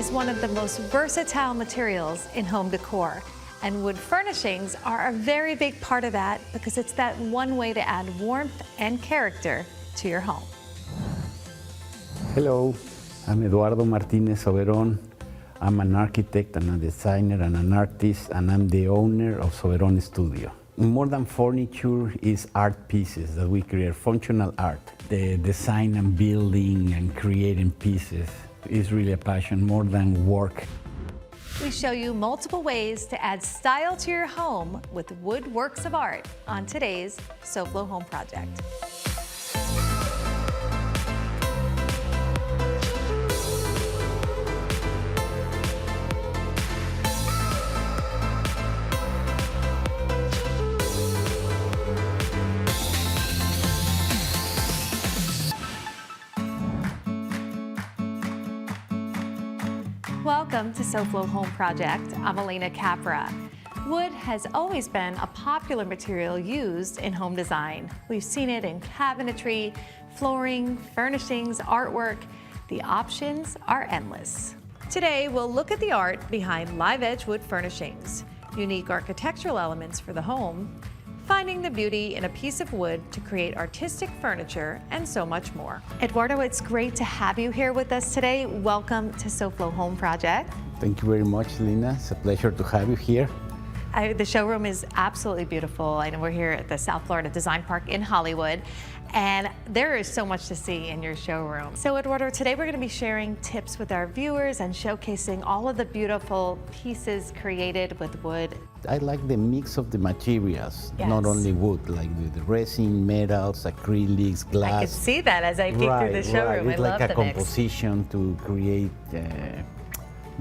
is one of the most versatile materials in home decor, and wood furnishings are a very big part of that because it's that one way to add warmth and character to your home. Hello, I'm Eduardo Martinez Soberon. I'm an architect and a designer and an artist, and I'm the owner of Soberon Studio. More than furniture is art pieces that we create, functional art. The design and building and creating pieces is really a passion, more than work. We show you multiple ways to add style to your home with wood works of art on today's SoFlo Home Project. Welcome to SoFlo Home Project. I'm Alena Capra. Wood has always been a popular material used in home design. We've seen it in cabinetry, flooring, furnishings, artwork. The options are endless. Today, we'll look at the art behind live edge wood furnishings, unique architectural elements for the home, finding the beauty in a piece of wood to create artistic furniture, and so much more. Eduardo, it's great to have you here with us today. Welcome to SoFlo Home Project. Thank you very much, Lena. It's a pleasure to have you here. The showroom is absolutely beautiful. I know we're here at the South Florida Design Park in Hollywood, and there is so much to see in your showroom. So Eduardo, today we're going to be sharing tips with our viewers and showcasing all of the beautiful pieces created with wood. I like the mix of the materials, Yes. not only wood, like the resin, metals, acrylics, glass. I can see that as I peek through the showroom. Right. It's I like love a the mix. composition to create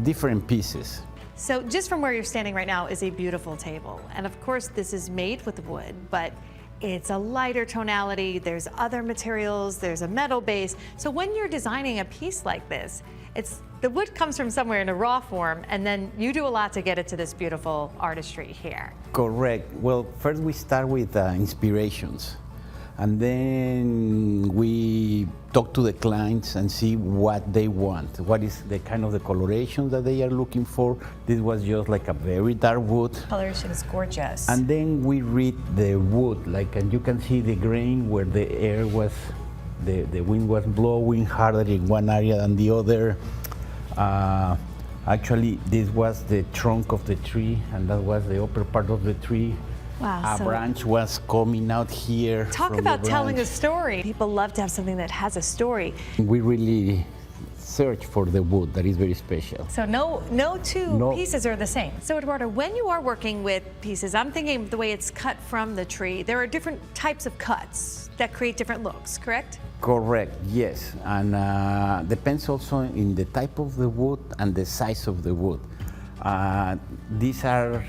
different pieces. So just from where you're standing right now is a beautiful table. And of course, this is made with wood, but it's a lighter tonality. There's other materials, there's a metal base. So when you're designing a piece like this, the wood comes from somewhere in a raw form, and then you do a lot to get it to this beautiful artistry here. Correct. Well, first we start with inspirations, and then we talk to the clients and see what they want. What is the kind of the coloration that they are looking for. This was just like a very dark wood. Coloration is gorgeous. And then we read the wood, and you can see the grain where the air was, the wind was blowing harder in one area than the other. Actually, this was the trunk of the tree, and that was the upper part of the tree. Wow, A branch was coming out here. Talk about telling a story. People love to have something that has a story. We really search for the wood that is very special. So no two pieces are the same. So Eduardo, when you are working with pieces, I'm thinking of the way it's cut from the tree. There are different types of cuts that create different looks, correct? Correct, yes. And depends also in the type of the wood and the size of the wood. These are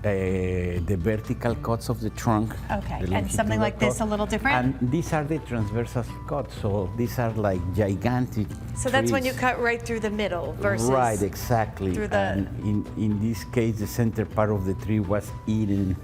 the vertical cuts of the trunk. Okay, and something like this a little different? And these are the transversal cuts, so these are like gigantic So that's when you trees. cut right through the middle versus... Right, exactly. through the- And in this case, the center part of the tree was eaten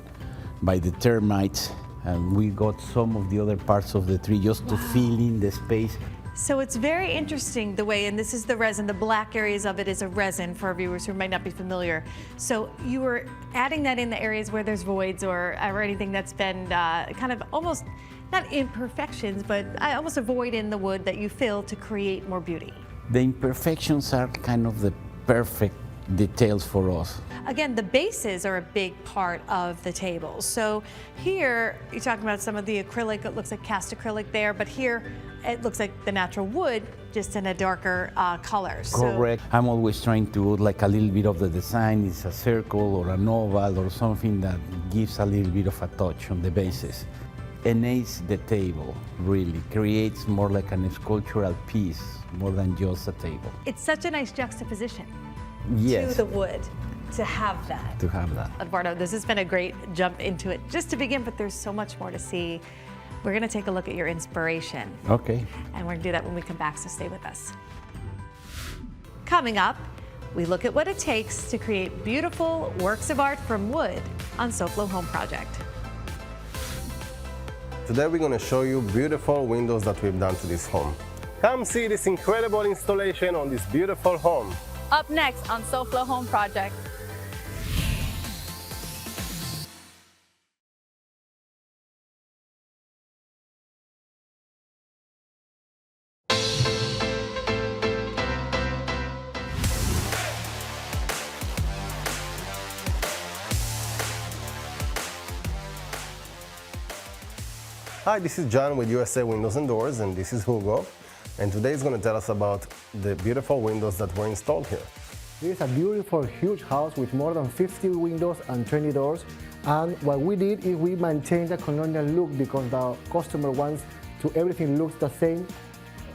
by the termites, and we got some of the other parts of the tree just to fill in the space. So it's very interesting the way, and this is the resin, the black areas of it is a resin for our viewers who might not be familiar. So you were adding that in the areas where there's voids or anything that's been kind of almost, not imperfections, but almost a void in the wood that you fill to create more beauty. The imperfections are kind of the perfect details for us. Again, the bases are a big part of the table. So here, you're talking about some of the acrylic, it looks like cast acrylic there, but here it looks like the natural wood, just in a darker color. Correct. I'm always trying to like a little bit of the design. It's a circle or an oval or something that gives a little bit of a touch on the bases. Enhances the table, really. Creates more like a sculptural piece, more than just a table. It's such a nice juxtaposition Yes. to the wood to have that. To have that. Eduardo, this has been a great jump into it just to begin, but there's so much more to see. We're going to take a look at your inspiration. Okay. And we're going to do that when we come back, so stay with us. Coming up, we look at what it takes to create beautiful works of art from wood on SoFlo Home Project. Today we're going to show you beautiful windows that we've done to this home. Come see this incredible installation on this beautiful home. Up next on SoFlo Home Project. Hi, this is John with USA Windows and Doors, and this is Hugo. And today is going to tell us about the beautiful windows that were installed here. This is a beautiful, huge house with more than 50 windows and 20 doors. And what we did is we maintained the colonial look because the customer wants to everything looks the same.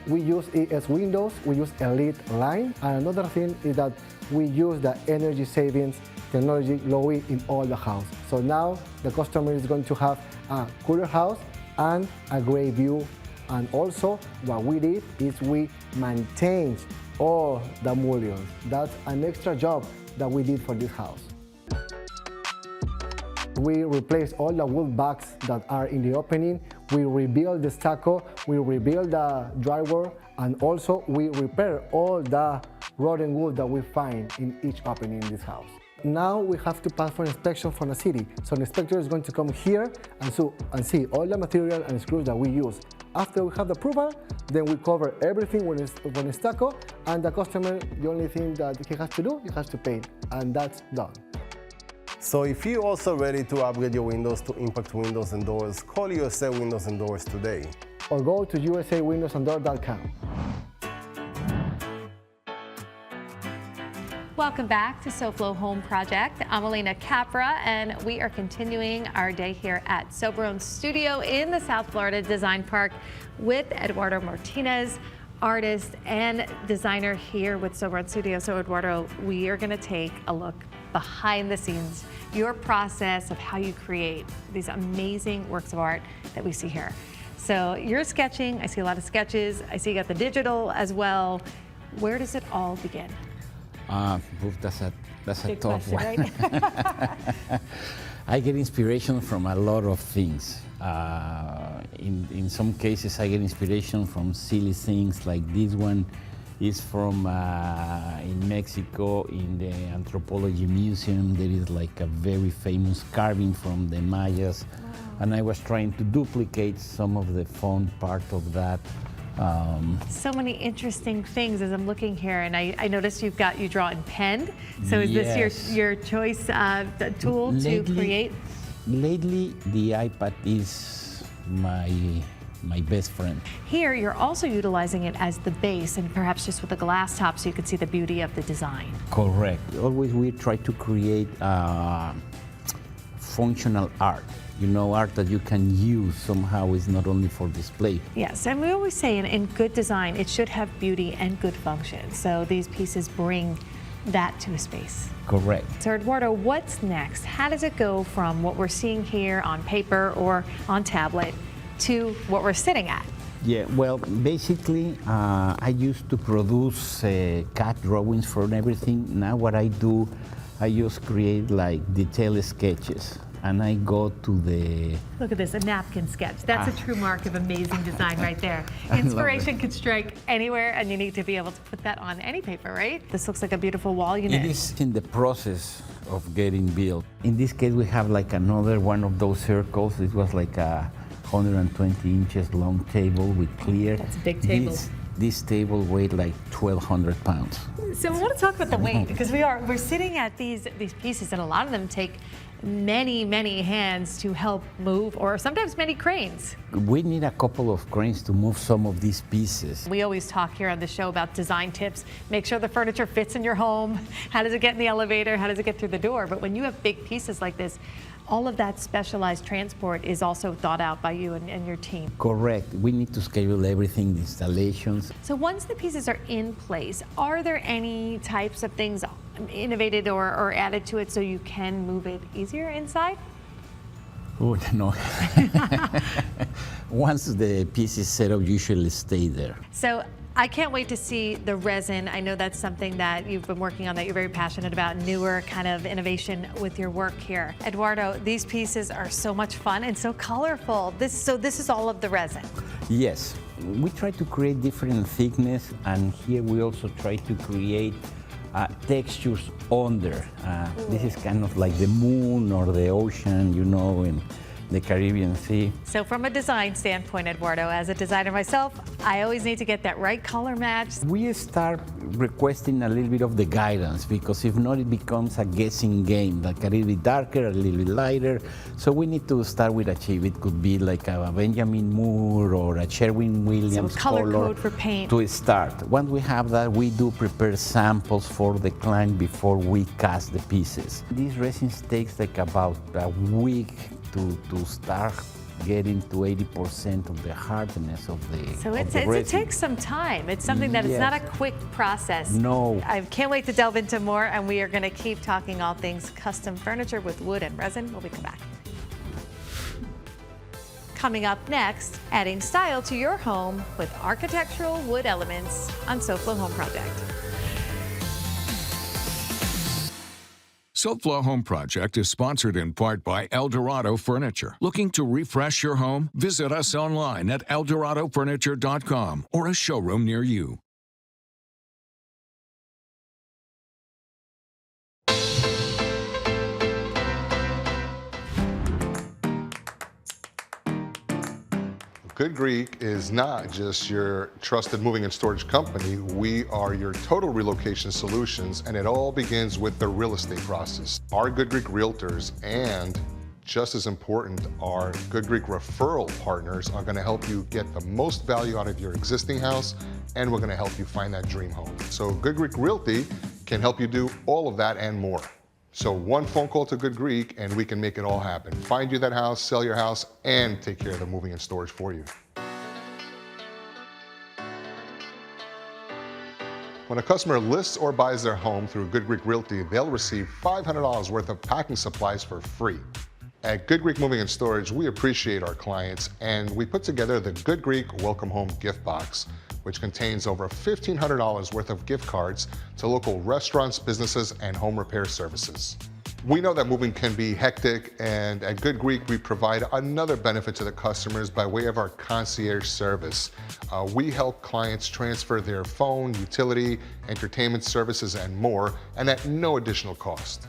We use ES windows, we use Elite line. And another thing is that we use the energy savings technology Lowy in all the house. So now the customer is going to have a cooler house and a great view. And also what we did is we maintained all the mullions. That's an extra job that we did for this house. We replaced all the wood backs that are in the opening. We rebuilt the stucco, we rebuilt the drywall, and also we repair all the rotten wood that we find in each opening in this house. Now we have to pass for inspection from the city. So the inspector is going to come here and see all the material and screws that we use. After we have the approval, then we cover everything when it's stucco, and the customer, the only thing that he has to do, he has to pay, and that's done. So if you're also ready to upgrade your windows to Impact Windows and Doors, call USA Windows and Doors today. Or go to usawindowsanddoors.com. Welcome back to SoFlo Home Project. I'm Alena Capra, and we are continuing our day here at Soberon Studio in the South Florida Design Park with Eduardo Martinez, artist and designer here with Soberon Studio. So Eduardo, we are going to take a look behind the scenes, your process of how you create these amazing works of art that we see here. So you're sketching, I see a lot of sketches, I see you got the digital as well. Where does it all begin? That's a Big tough question, one. right? I get inspiration from a lot of things. In some cases, I get inspiration from silly things, like this one is from in Mexico, in the Anthropology Museum. There is like a very famous carving from the Mayas. Wow. And I was trying to duplicate some of the fun part of that. So many interesting things as I'm looking here, and I noticed you draw in pen. So is Yes. this your choice tool to create? Lately, the iPad is my best friend. Here, you're also utilizing it as the base, and perhaps just with a glass top so you can see the beauty of the design. Correct. Always we try to create functional art. You know, art that you can use somehow, is not only for display. Yes, and we always say in good design, it should have beauty and good function. So these pieces bring that to a space. Correct. So Eduardo, what's next? How does it go from what we're seeing here on paper or on tablet to what we're sitting at? Yeah, well, basically, I used to produce CAD drawings for everything. Now what I do, I just create like detailed sketches. And I go to the... Look at this, a napkin sketch. That's a true mark of amazing design right there. Inspiration could strike anywhere, and you need to be able to put that on any paper, right? This looks like a beautiful wall unit. It is in the process of getting built. In this case, we have like another one of those circles. It was like a 120 inches long table with clear. That's a big table. This table weighed like 1,200 pounds. So we want to talk about the weight, because we're sitting at these pieces, and a lot of them take many hands to help move, or sometimes many cranes. We need a couple of cranes to move some of these pieces. We always talk here on the show about design tips. Make sure the furniture fits in your home. How does it get in the elevator? How does it get through the door? But when you have big pieces like this, all of that specialized transport is also thought out by you and your team. Correct. We need to schedule everything, the installations. So once the pieces are in place, are there any types of things innovated or added to it so you can move it easier inside? Oh, no. Once the piece is set up, usually stay there. So I can't wait to see the resin. I know that's something that you've been working on, that you're very passionate about, newer kind of innovation with your work here. Eduardo, these pieces are so much fun and so colorful. This is all of the resin. Yes, we try to create different thickness, and here we also try to create textures under. This is kind of like the moon or the ocean, you know, in the Caribbean Sea. So from a design standpoint, Eduardo, as a designer myself, I always need to get that right color match. We start requesting a little bit of the guidance, because if not, it becomes a guessing game, like a little bit darker, a little bit lighter. So we need to start with a chip. It could be like a Benjamin Moore or a Sherwin-Williams So color code for paint. to start. Once we have that, we do prepare samples for the client before we cast the pieces. These resins takes like about a week to start getting to 80% of the hardness of the So of it the resin. takes some time. It's something that it's not a quick process. No. I can't wait to delve into more, and we are going to keep talking all things custom furniture with wood and resin when we come back. Coming up next, adding style to your home with architectural wood elements on SoFlo Home Project. SoFlo Home Project is sponsored in part by Eldorado Furniture. Looking to refresh your home? Visit us online at EldoradoFurniture.com or a showroom near you. Good Greek is not just your trusted moving and storage company. We are your total relocation solutions, and it all begins with the real estate process. Our Good Greek realtors, and just as important, our Good Greek referral partners are gonna help you get the most value out of your existing house, and we're gonna help you find that dream home. So Good Greek Realty can help you do all of that and more. So one phone call to Good Greek and we can make it all happen. Find you that house, sell your house, and take care of the moving and storage for you. When a customer lists or buys their home through Good Greek Realty, they'll receive $500 worth of packing supplies for free. At Good Greek Moving and Storage, we appreciate our clients, and we put together the Good Greek Welcome Home gift box, which contains over $1,500 worth of gift cards to local restaurants, businesses, and home repair services. We know that moving can be hectic, and at Good Greek, we provide another benefit to the customers by way of our concierge service. We help clients transfer their phone, utility, entertainment services, and more, and at no additional cost.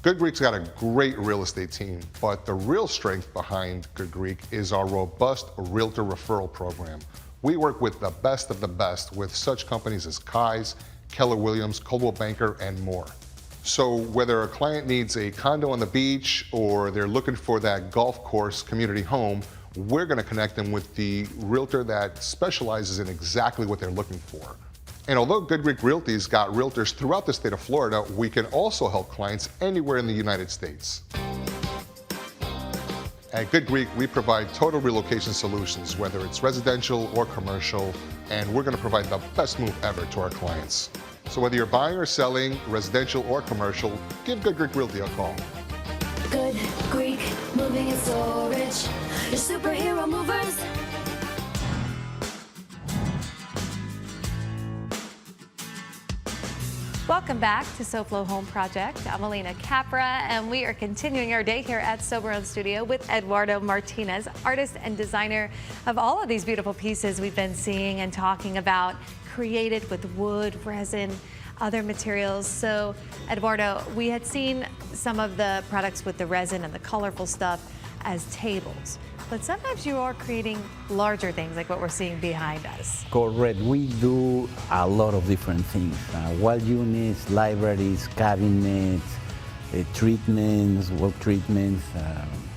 Good Greek's got a great real estate team, but the real strength behind Good Greek is our robust realtor referral program. We work with the best of the best with such companies as Kai's, Keller Williams, Coldwell Banker, and more. So whether a client needs a condo on the beach or they're looking for that golf course community home, we're gonna connect them with the realtor that specializes in exactly what they're looking for. And although Good Greek Realty's got realtors throughout the state of Florida, we can also help clients anywhere in the United States. At Good Greek, we provide total relocation solutions, whether it's residential or commercial, and we're gonna provide the best move ever to our clients. So whether you're buying or selling, residential or commercial, give Good Greek Realty a call. Good Greek Moving and Storage, your superhero movers. Welcome back to SoFlo Home Project. I'm Alena Capra, and we are continuing our day here at Soberon Studio with Eduardo Martinez, artist and designer of all of these beautiful pieces we've been seeing and talking about, created with wood, resin, other materials. So, Eduardo, we had seen some of the products with the resin and the colorful stuff as tables, but sometimes you are creating larger things like what we're seeing behind us. Correct. We do a lot of different things. Wall units, libraries, cabinets, treatments, wall treatments.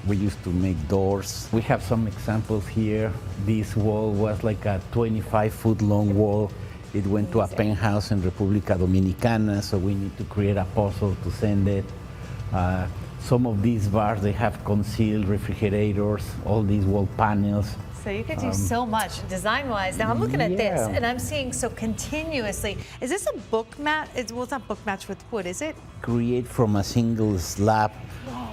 We used to make doors. We have some examples here. This wall was like a 25-foot long wall. It went to a penthouse in República Dominicana, so we need to create a puzzle to send it. Some of these bars, they have concealed refrigerators, all these wall panels. So you could do so much design-wise. Now I'm looking at this, Yeah. and I'm seeing so continuously. Is this a book mat? Well, it's not book match with wood, is it? Create from a single slab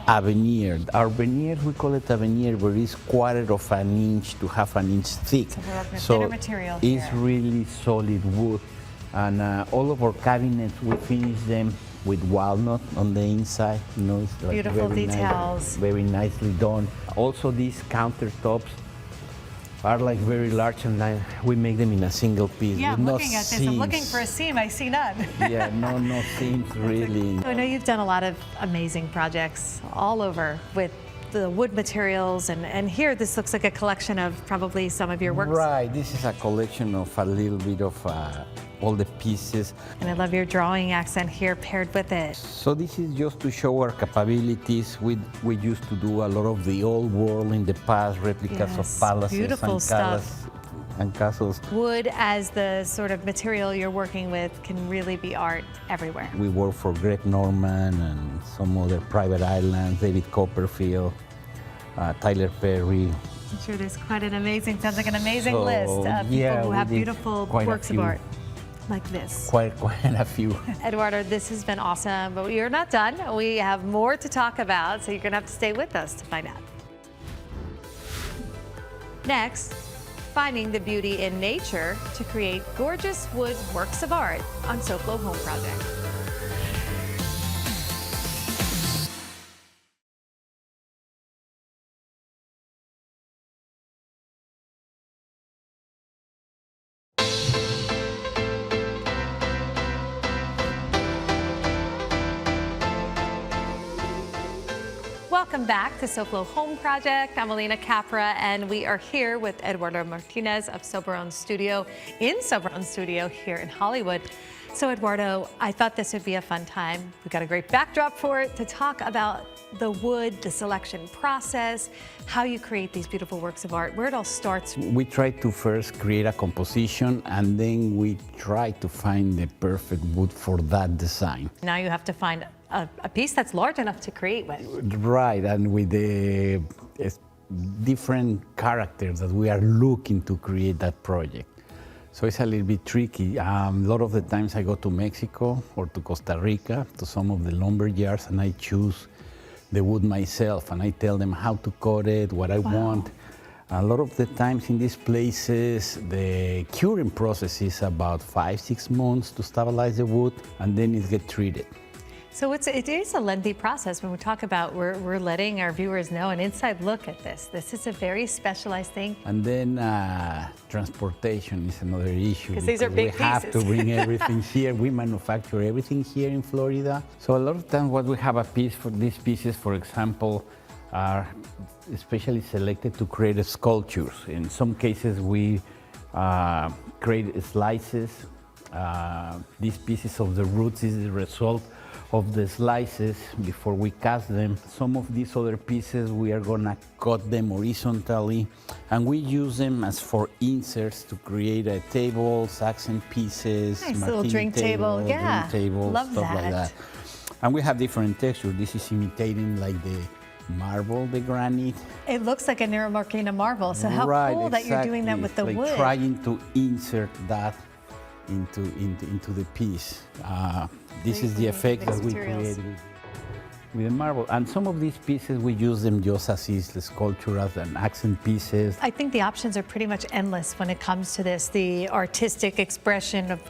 a veneer. Our veneer, we call it a veneer, but it's 1/4 inch to 1/2 inch thick. So we're working with thinner material it's here. really solid wood. And all of our cabinets, we finish them with walnut on the inside. You know, it's like Beautiful very details. very nicely done. Also, these countertops, are like very large, and we make them in a single piece. Yeah, with I'm no looking at this. I'm seams. looking for a seam. I see none. Yeah, no seams really. I know you've done a lot of amazing projects all over with the wood materials, and here this looks like a collection of probably some of your works. Right, this is a collection of a little bit of all the pieces. And I love your drawing accent here paired with it. So this is just to show our capabilities. We used to do a lot of the old world in the past, replicas Yes, of palaces beautiful and stuff. and castles. Wood as the sort of material you're working with can really be art everywhere. We work for Greg Norman and some other private islands, David Copperfield, Tyler Perry. I'm sure there's quite an amazing, sounds like an amazing So, list of people yeah, who we have did beautiful quite a works of few. art like this. Quite a few. Eduardo, this has been awesome, but we are not done. We have more to talk about, so you're gonna have to stay with us to find out. Next, finding the beauty in nature to create gorgeous wood works of art on SoFlo Home Project. Welcome back to SoFlo Home Project. I'm Alena Capra, and we are here with Eduardo Martinez of Soberon Studio in Soberon Studio here in Hollywood. So Eduardo, I thought this would be a fun time. We've got a great backdrop for it to talk about the wood, the selection process, how you create these beautiful works of art, where it all starts. We try to first create a composition, and then we try to find the perfect wood for that design. Now you have to find a piece that's large enough to create with. Right, and with the different characters that we are looking to create that project. So it's a little bit tricky. A lot of the times I go to Mexico or to Costa Rica, to some of the lumber yards, and I choose the wood myself, and I tell them how to cut it, what I want. A lot of the times in these places, the curing process is about 5-6 months to stabilize the wood, and then it gets treated. So it is a lengthy process when we talk about, we're letting our viewers know an inside look at this. This is a very specialized thing. And then transportation is another issue. Because these are big we have pieces. to bring everything here. We manufacture everything here in Florida. So a lot of times what we have a piece for these pieces, for example, are especially selected to create sculptures. In some cases we create slices. These pieces of the roots is the result of the slices before we cast them. Some of these other pieces we are gonna cut them horizontally, and we use them as for inserts to create a tables, accent pieces, Nice little martini drink table, yeah. drink tables, Love stuff like that. that. And we have different textures. This is imitating like the marble, the granite. It looks like a Neuromarquina marble, so how Right, cool that you're doing that with the like wood. trying to insert that into the piece. This is the effect that we create with the marble. And some of these pieces, we use them just as is, the sculptures and accent pieces. I think the options are pretty much endless when it comes to this, the artistic expression of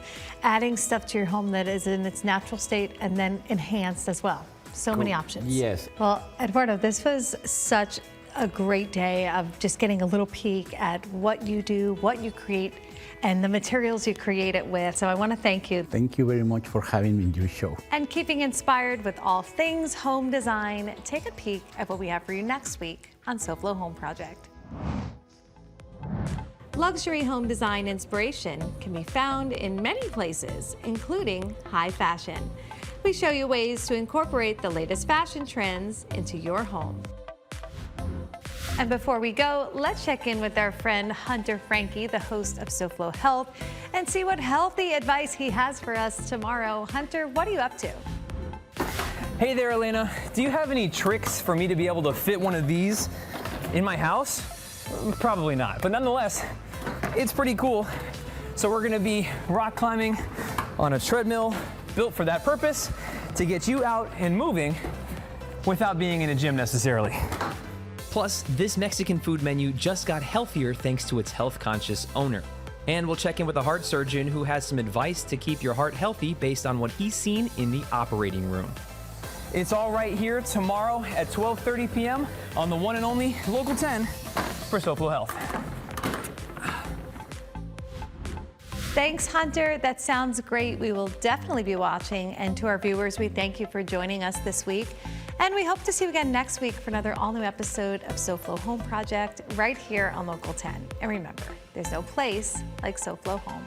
adding stuff to your home that is in its natural state and then enhanced as well. So many options. Yes. Well, Eduardo, this was such a great day of just getting a little peek at what you do, what you create, and the materials you create it with. So I want to thank you. Thank you very much for having me in your show. And keeping inspired with all things home design, take a peek at what we have for you next week on SoFlo Home Project. Luxury home design inspiration can be found in many places, including high fashion. We show you ways to incorporate the latest fashion trends into your home. And before we go, let's check in with our friend Hunter Frankie, the host of SoFlo Health, and see what healthy advice he has for us tomorrow. Hunter, what are you up to? Hey there, Elena. Do you have any tricks for me to be able to fit one of these in my house? Probably not, but nonetheless, it's pretty cool. So we're gonna be rock climbing on a treadmill built for that purpose, to get you out and moving without being in a gym necessarily. Plus, this Mexican food menu just got healthier thanks to its health-conscious owner. And we'll check in with a heart surgeon who has some advice to keep your heart healthy based on what he's seen in the operating room. It's all right here tomorrow at 12:30 p.m. on the one and only Local 10 for SoFlo Health. Thanks, Hunter. That sounds great. We will definitely be watching. And to our viewers, we thank you for joining us this week. And we hope to see you again next week for another all-new episode of SoFlo Home Project right here on Local 10. And remember, there's no place like SoFlo Home.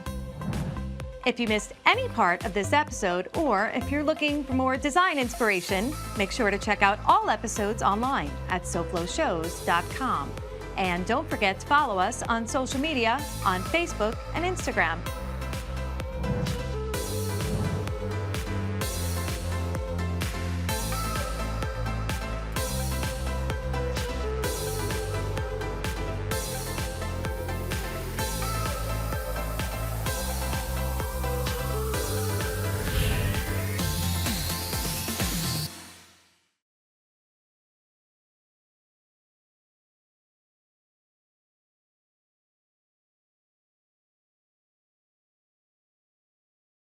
If you missed any part of this episode, or if you're looking for more design inspiration, make sure to check out all episodes online at SoFloShows.com. And don't forget to follow us on social media on Facebook and Instagram.